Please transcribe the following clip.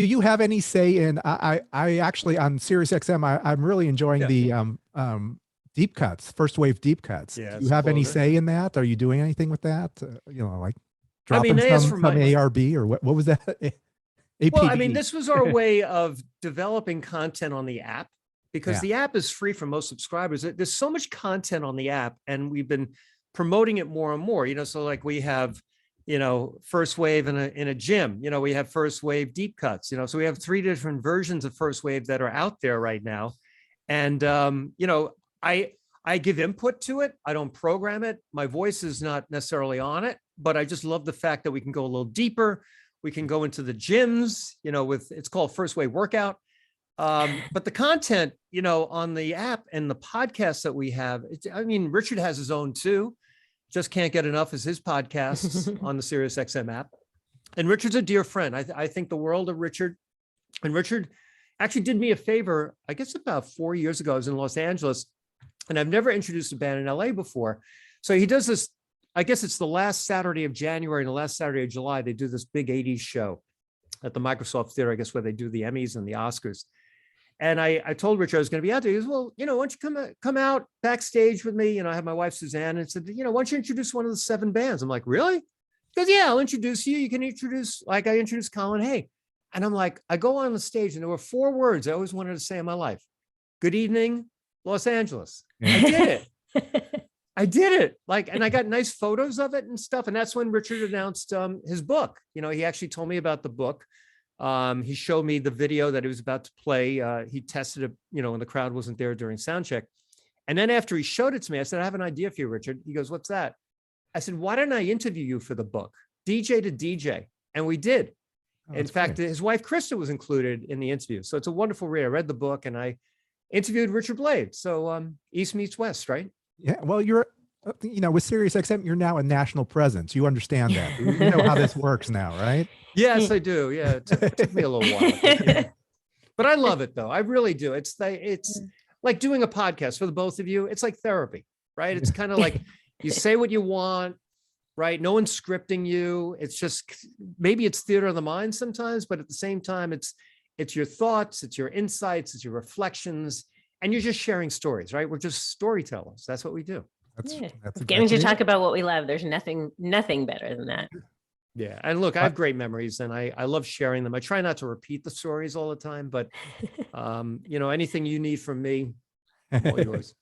Do you have any say in? I actually on Sirius XM. I'm really enjoying the deep cuts, first wave deep cuts. Yeah, Do you have any say in that? Are you doing anything with that? Like dropping some ARB or what was that? APB. Well, I mean, this was our way of developing content on the app because the app is free for most subscribers. There's so much content on the app, and we've been promoting it more and more. So like we have, first wave in a gym. We have first wave deep cuts. So we have 3 different versions of first wave that are out there right now, and I give input to it. I don't program it. My voice is not necessarily on it, but I just love the fact that we can go a little deeper. We can go into the gyms, it's called First Wave Workout. But the content, on the app and the podcasts that we have, Richard has his own too. Just can't get enough as his podcasts on the Sirius XM app. And Richard's a dear friend. I think the world of Richard. And Richard actually did me a favor, I guess about 4 years ago. I was in Los Angeles, and I've never introduced a band in LA before. So he does this, I guess it's the last Saturday of January and the last Saturday of July. They do this big 80s show at the Microsoft Theater, I guess, where they do the Emmys and the Oscars. And I told Richard I was going to be out there. He goes, well, why don't you come out backstage with me? I have my wife, Suzanne, and said, why don't you introduce one of the 7 bands? I'm like, really? He goes, yeah, I'll introduce you. You can introduce, like I introduced Colin Hay. And I'm like, I go on the stage and there were 4 words I always wanted to say in my life. Good evening, Los Angeles. I did it. I did it. And I got nice photos of it and stuff. And that's when Richard announced his book. He actually told me about the book. He showed me the video that he was about to play. He tested it, when the crowd wasn't there during sound check. And then after he showed it to me, I said, I have an idea for you, Richard. He goes, what's that? I said, why don't I interview you for the book? DJ to DJ. And we did. In fact, his wife, Krista, was included in the interview. So it's a wonderful read. I read the book and I interviewed Richard Blade. So East meets West, right? Yeah. Well, you're, with Sirius XM, you're now a national presence. You understand that. You know how this works now, right? Yes, I do. Yeah. It took me a little while. But I love it, though. I really do. It's like doing a podcast for the both of you. It's like therapy, right? It's kind of like you say what you want, right? No one's scripting you. It's just, maybe it's theater of the mind sometimes, but at the same time, it's your thoughts, it's your insights, it's your reflections, and you're just sharing stories, right? We're just storytellers. That's what we do. That's getting to talk about what we love. There's nothing better than that. Yeah. And look, I have great memories and I love sharing them. I try not to repeat the stories all the time, but anything you need from me, all yours.